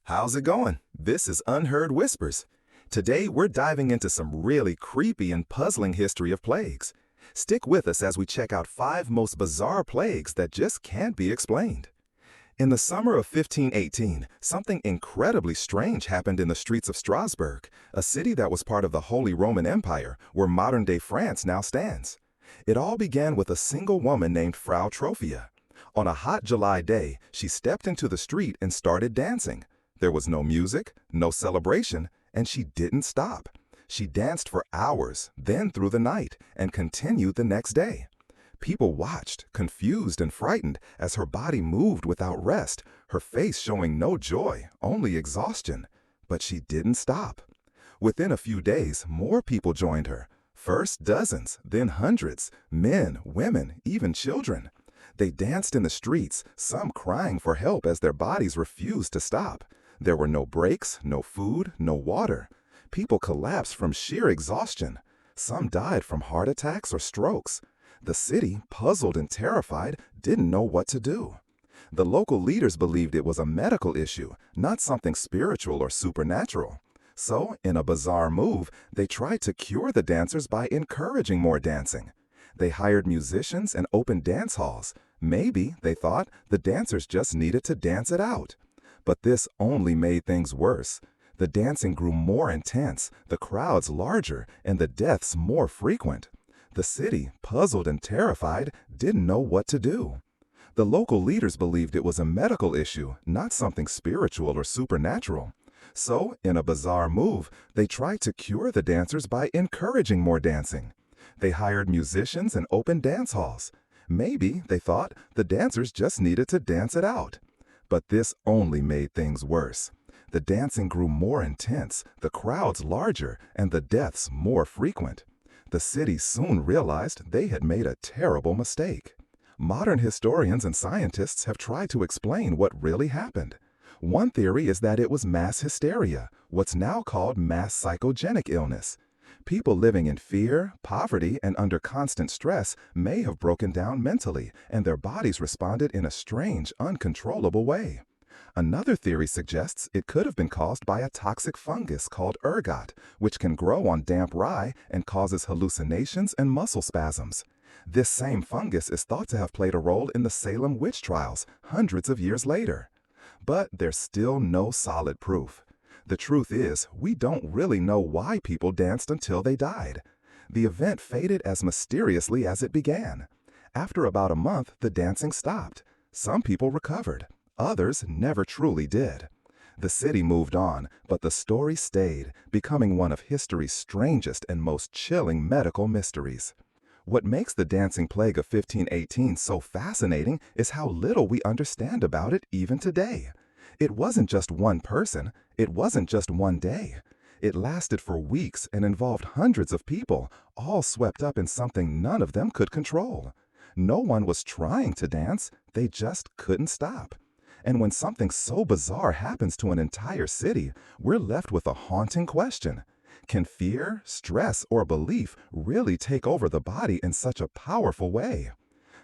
How's it going? This is Unheard Whispers. Today we're diving into some really creepy and puzzling history of plagues. Stick with us as we check out 5 most bizarre plagues that just can't be explained. In the summer of 1518, something incredibly strange happened in the streets of Strasbourg, a city that was part of the Holy Roman Empire, where modern-day France now stands. It all began with a single woman named Frau Trophia. On a hot July day, she stepped into the street and started dancing. There was no music, no celebration, and she didn't stop. She danced for hours, then through the night, and continued the next day. People watched, confused and frightened, as her body moved without rest, her face showing no joy, only exhaustion. But she didn't stop. Within a few days, more people joined her. First dozens, then hundreds, men, women, even children. They danced in the streets, some crying for help as their bodies refused to stop. There were no breaks, no food, no water. People collapsed from sheer exhaustion. Some died from heart attacks or strokes. The city, puzzled and terrified, didn't know what to do. The local leaders believed it was a medical issue, not something spiritual or supernatural. So, in a bizarre move, they tried to cure the dancers by encouraging more dancing. They hired musicians and opened dance halls. Maybe, they thought, the dancers just needed to dance it out. But this only made things worse. The dancing grew more intense, the crowds larger, and the deaths more frequent. The city, puzzled and terrified, didn't know what to do. The local leaders believed it was a medical issue, not something spiritual or supernatural. So, in a bizarre move, they tried to cure the dancers by encouraging more dancing. They hired musicians and opened dance halls. Maybe, they thought, the dancers just needed to dance it out. But this only made things worse. The dancing grew more intense, the crowds larger, and the deaths more frequent. The city soon realized they had made a terrible mistake. Modern historians and scientists have tried to explain what really happened. One theory is that it was mass hysteria, what's now called mass psychogenic illness. People living in fear, poverty, and under constant stress may have broken down mentally, and their bodies responded in a strange, uncontrollable way. Another theory suggests it could have been caused by a toxic fungus called ergot, which can grow on damp rye and causes hallucinations and muscle spasms. This same fungus is thought to have played a role in the Salem witch trials hundreds of years later. But there's still no solid proof. The truth is, we don't really know why people danced until they died. The event faded as mysteriously as it began. After about a month, the dancing stopped. Some people recovered. Others never truly did. The city moved on, but the story stayed, becoming one of history's strangest and most chilling medical mysteries. What makes the dancing plague of 1518 so fascinating is how little we understand about it even today. It wasn't just one person. It wasn't just one day. It lasted for weeks and involved hundreds of people, all swept up in something none of them could control. No one was trying to dance. They just couldn't stop. And when something so bizarre happens to an entire city, we're left with a haunting question. Can fear, stress, or belief really take over the body in such a powerful way?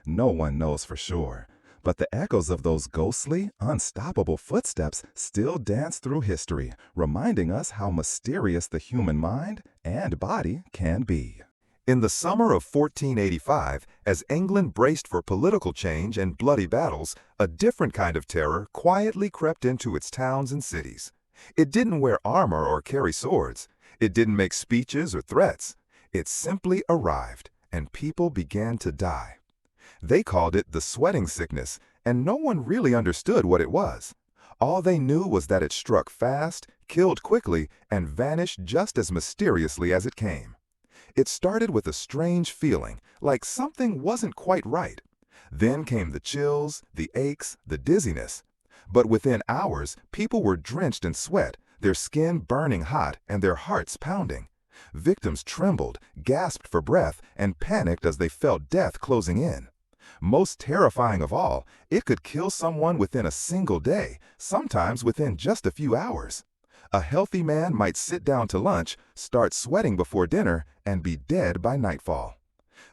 No one knows for sure. But the echoes of those ghostly, unstoppable footsteps still dance through history, reminding us how mysterious the human mind and body can be. In the summer of 1485, as England braced for political change and bloody battles, a different kind of terror quietly crept into its towns and cities. It didn't wear armor or carry swords. It didn't make speeches or threats. It simply arrived, and people began to die. They called it the sweating sickness, and no one really understood what it was. All they knew was that it struck fast, killed quickly, and vanished just as mysteriously as it came. It started with a strange feeling, like something wasn't quite right. Then came the chills, the aches, the dizziness. But within hours, people were drenched in sweat, their skin burning hot and their hearts pounding. Victims trembled, gasped for breath, and panicked as they felt death closing in. Most terrifying of all, it could kill someone within a single day, sometimes within just a few hours. A healthy man might sit down to lunch, start sweating before dinner, and be dead by nightfall.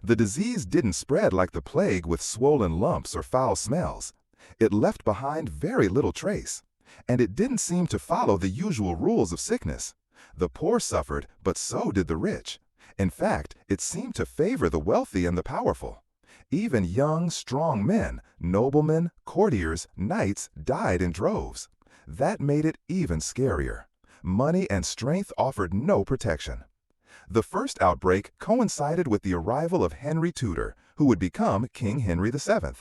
The disease didn't spread like the plague with swollen lumps or foul smells. It left behind very little trace. And it didn't seem to follow the usual rules of sickness. The poor suffered, but so did the rich. In fact, it seemed to favor the wealthy and the powerful. Even young, strong men, noblemen, courtiers, knights died in droves. That made it even scarier. Money and strength offered no protection. The first outbreak coincided with the arrival of Henry Tudor, who would become King Henry VII.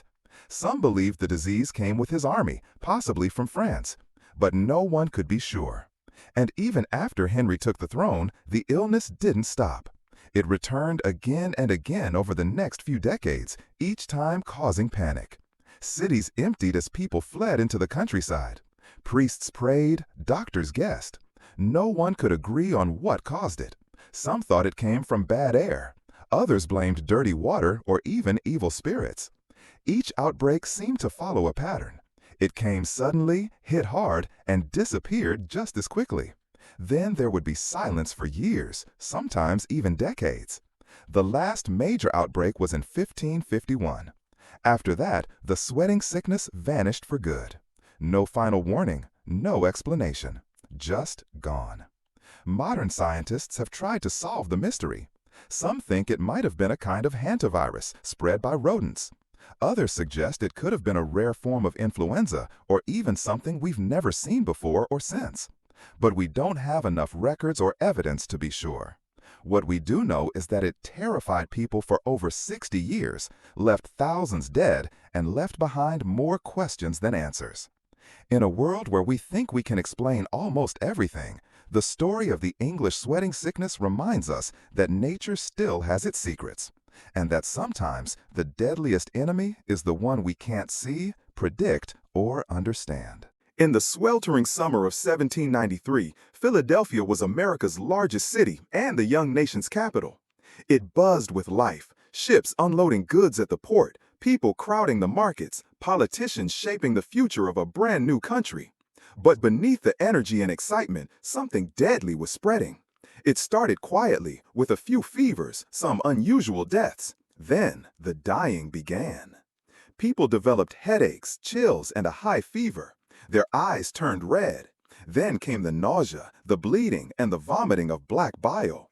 Some believed the disease came with his army, possibly from France, but no one could be sure. And even after Henry took the throne, the illness didn't stop. It returned again and again over the next few decades, each time causing panic. Cities emptied as people fled into the countryside. Priests prayed, doctors guessed. No one could agree on what caused it. Some thought it came from bad air. Others blamed dirty water or even evil spirits. Each outbreak seemed to follow a pattern. It came suddenly, hit hard, and disappeared just as quickly. Then there would be silence for years, sometimes even decades. The last major outbreak was in 1551. After that, the sweating sickness vanished for good. No final warning, no explanation. Just gone. Modern scientists have tried to solve the mystery. Some think it might have been a kind of hantavirus spread by rodents. Others suggest it could have been a rare form of influenza or even something we've never seen before or since. But we don't have enough records or evidence to be sure. What we do know is that it terrified people for over 60 years, left thousands dead, and left behind more questions than answers. In a world where we think we can explain almost everything, the story of the English sweating sickness reminds us that nature still has its secrets, and that sometimes the deadliest enemy is the one we can't see, predict, or understand. In the sweltering summer of 1793, Philadelphia was America's largest city and the young nation's capital. It buzzed with life, ships unloading goods at the port, people crowding the markets, politicians shaping the future of a brand new country. But beneath the energy and excitement, something deadly was spreading. It started quietly, with a few fevers, some unusual deaths. Then the dying began. People developed headaches, chills, and a high fever. Their eyes turned red. Then came the nausea, the bleeding, and the vomiting of black bile.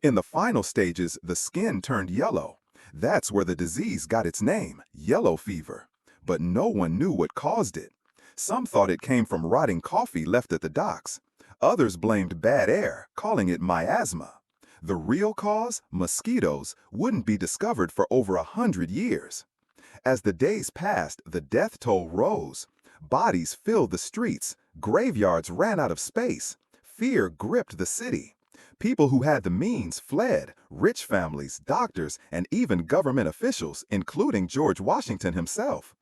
In the final stages, the skin turned yellow. That's where the disease got its name, yellow fever. But no one knew what caused it. Some thought it came from rotting coffee left at the docks. Others blamed bad air, calling it miasma. The real cause, mosquitoes, wouldn't be discovered for over 100 years. As the days passed, the death toll rose. Bodies filled the streets. Graveyards ran out of space. Fear gripped the city. People who had the means fled, rich families, doctors, and even government officials, including George Washington himself.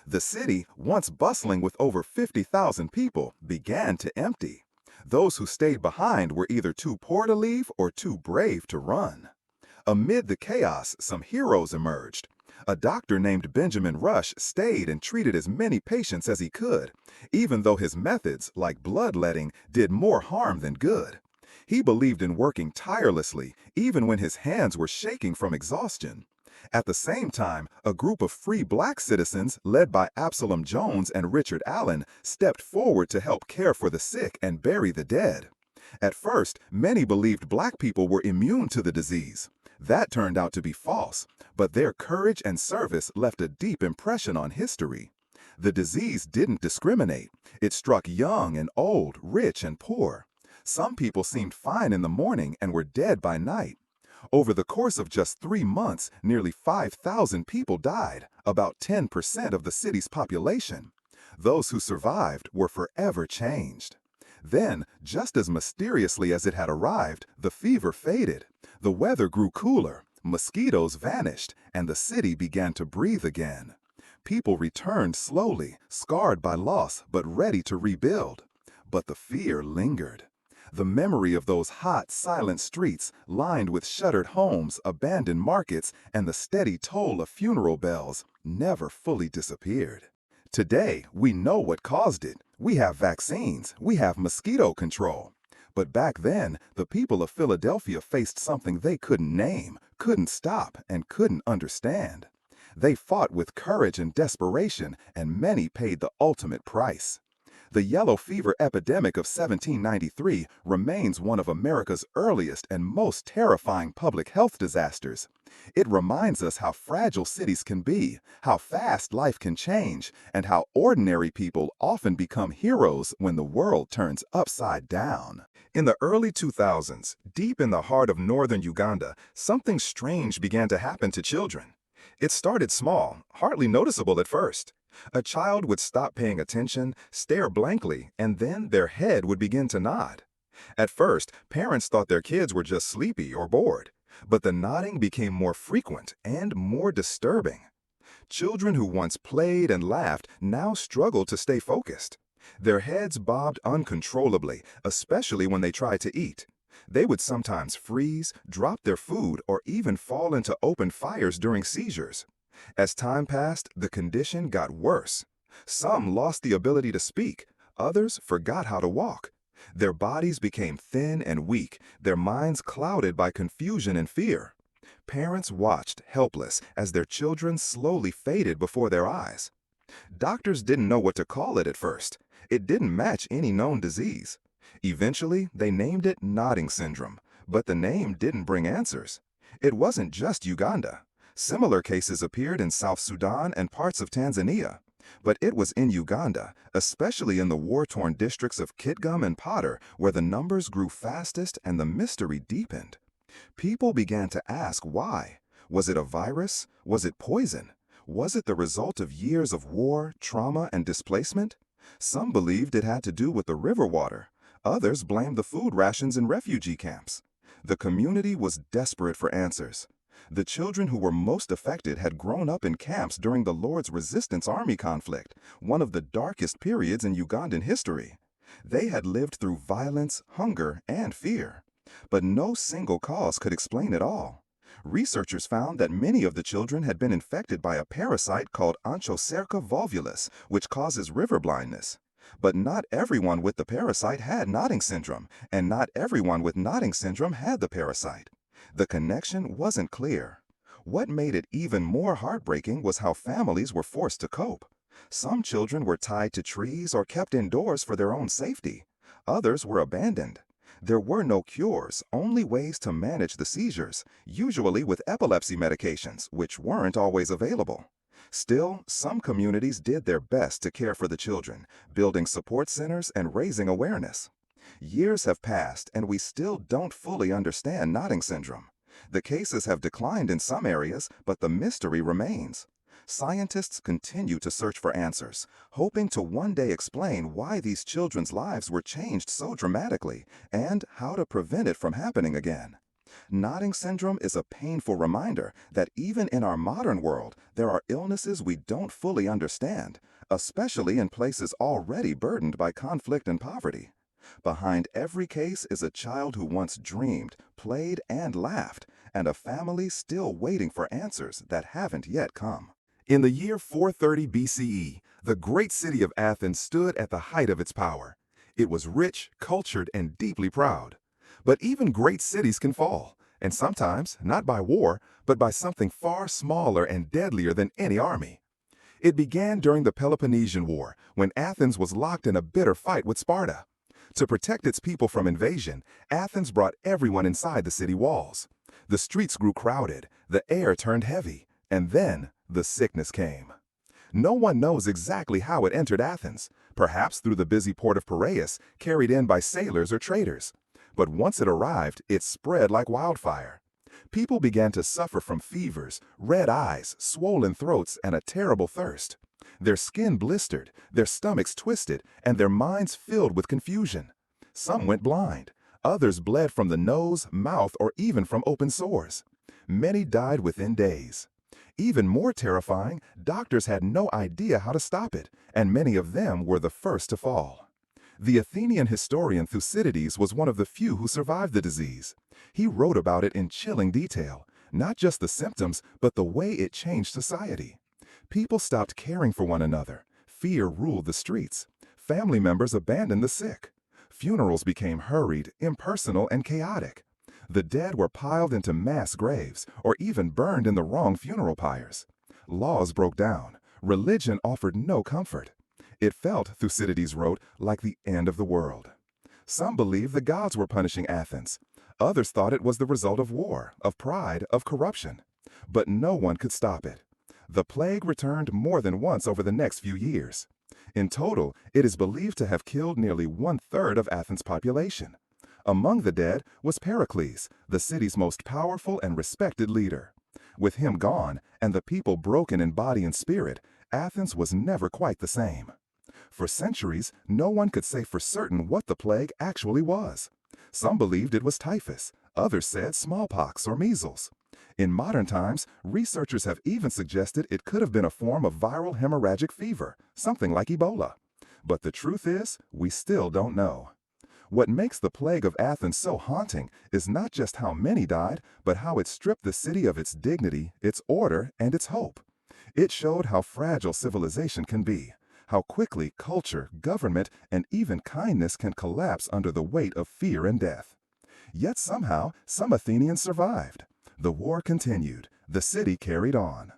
The city, once bustling with over 50,000 people, began to empty. Those who stayed behind were either too poor to leave or too brave to run. Amid the chaos, some heroes emerged. A doctor named Benjamin Rush stayed and treated as many patients as he could, even though his methods, like bloodletting, did more harm than good. He believed in working tirelessly, even when his hands were shaking from exhaustion. At the same time, a group of free black citizens, led by Absalom Jones and Richard Allen, stepped forward to help care for the sick and bury the dead. At first, many believed black people were immune to the disease. That turned out to be false, but their courage and service left a deep impression on history. The disease didn't discriminate. It struck young and old, rich and poor. Some people seemed fine in the morning and were dead by night. Over the course of just 3 months, nearly 5,000 people died, about 10% of the city's population. Those who survived were forever changed. Then, just as mysteriously as it had arrived, the fever faded. The weather grew cooler, mosquitoes vanished, and the city began to breathe again. People returned slowly, scarred by loss but ready to rebuild. But the fear lingered. The memory of those hot, silent streets, lined with shuttered homes, abandoned markets, and the steady toll of funeral bells, never fully disappeared. Today, we know what caused it. We have vaccines. We have mosquito control. But back then, the people of Philadelphia faced something they couldn't name, couldn't stop, and couldn't understand. They fought with courage and desperation, and many paid the ultimate price. The yellow fever epidemic of 1793 remains one of America's earliest and most terrifying public health disasters. It reminds us how fragile cities can be, how fast life can change, and how ordinary people often become heroes when the world turns upside down. In the early 2000s, deep in the heart of northern Uganda, something strange began to happen to children. It started small, hardly noticeable at first. A child would stop paying attention, stare blankly, and then their head would begin to nod. At first, parents thought their kids were just sleepy or bored, but the nodding became more frequent and more disturbing. Children who once played and laughed now struggled to stay focused. Their heads bobbed uncontrollably, especially when they tried to eat. They would sometimes freeze, drop their food, or even fall into open fires during seizures. As time passed, the condition got worse. Some lost the ability to speak, others forgot how to walk. Their bodies became thin and weak, their minds clouded by confusion and fear. Parents watched, helpless, as their children slowly faded before their eyes. Doctors didn't know what to call it at first. It didn't match any known disease. Eventually, they named it nodding syndrome, but the name didn't bring answers. It wasn't just Uganda. Similar cases appeared in South Sudan and parts of Tanzania. But it was in Uganda, especially in the war-torn districts of Kitgum and Potter, where the numbers grew fastest and the mystery deepened. People began to ask why. Was it a virus? Was it poison? Was it the result of years of war, trauma, and displacement? Some believed it had to do with the river water. Others blamed the food rations in refugee camps. The community was desperate for answers. The children who were most affected had grown up in camps during the Lord's Resistance Army conflict, one of the darkest periods in Ugandan history. They had lived through violence, hunger, and fear. But no single cause could explain it all. Researchers found that many of the children had been infected by a parasite called Onchocerca volvulus, which causes river blindness. But not everyone with the parasite had nodding syndrome, and not everyone with nodding syndrome had the parasite. The connection wasn't clear. What made it even more heartbreaking was how families were forced to cope. Some children were tied to trees or kept indoors for their own safety. Others were abandoned. There were no cures, only ways to manage the seizures, usually with epilepsy medications, which weren't always available. Still, some communities did their best to care for the children, building support centers and raising awareness. Years have passed, and we still don't fully understand nodding syndrome. The cases have declined in some areas, but the mystery remains. Scientists continue to search for answers, hoping to one day explain why these children's lives were changed so dramatically and how to prevent it from happening again. Nodding syndrome is a painful reminder that even in our modern world, there are illnesses we don't fully understand, especially in places already burdened by conflict and poverty. Behind every case is a child who once dreamed, played, and laughed, and a family still waiting for answers that haven't yet come. In the year 430 BCE, the great city of Athens stood at the height of its power. It was rich, cultured, and deeply proud. But even great cities can fall, and sometimes not by war, but by something far smaller and deadlier than any army. It began during the Peloponnesian War, when Athens was locked in a bitter fight with Sparta. To protect its people from invasion, Athens brought everyone inside the city walls. The streets grew crowded, the air turned heavy, and then the sickness came. No one knows exactly how it entered Athens, perhaps through the busy port of Piraeus, carried in by sailors or traders. But once it arrived, it spread like wildfire. People began to suffer from fevers, red eyes, swollen throats, and a terrible thirst. Their skin blistered, their stomachs twisted, and their minds filled with confusion. Some went blind. Others bled from the nose, mouth, or even from open sores. Many died within days. Even more terrifying, doctors had no idea how to stop it, and many of them were the first to fall. The Athenian historian Thucydides was one of the few who survived the disease. He wrote about it in chilling detail, not just the symptoms, but the way it changed society. People stopped caring for one another. Fear ruled the streets. Family members abandoned the sick. Funerals became hurried, impersonal, and chaotic. The dead were piled into mass graves, or even burned in the wrong funeral pyres. Laws broke down. Religion offered no comfort. It felt, Thucydides wrote, like the end of the world. Some believed the gods were punishing Athens. Others thought it was the result of war, of pride, of corruption. But no one could stop it. The plague returned more than once over the next few years. In total, it is believed to have killed nearly 1/3 of Athens' population. Among the dead was Pericles, the city's most powerful and respected leader. With him gone, and the people broken in body and spirit, Athens was never quite the same. For centuries, no one could say for certain what the plague actually was. Some believed it was typhus, others said smallpox or measles. In modern times, researchers have even suggested it could have been a form of viral hemorrhagic fever, something like Ebola. But the truth is, we still don't know. What makes the plague of Athens so haunting is not just how many died, but how it stripped the city of its dignity, its order, and its hope. It showed how fragile civilization can be, how quickly culture, government, and even kindness can collapse under the weight of fear and death. Yet somehow, some Athenians survived. The war continued, the city carried on.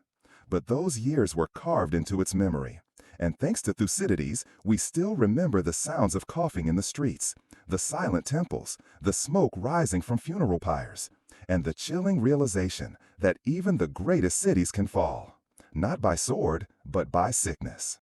But those years were carved into its memory. And thanks to Thucydides, we still remember the sounds of coughing in the streets, the silent temples, the smoke rising from funeral pyres, and the chilling realization that even the greatest cities can fall, not by sword, but by sickness.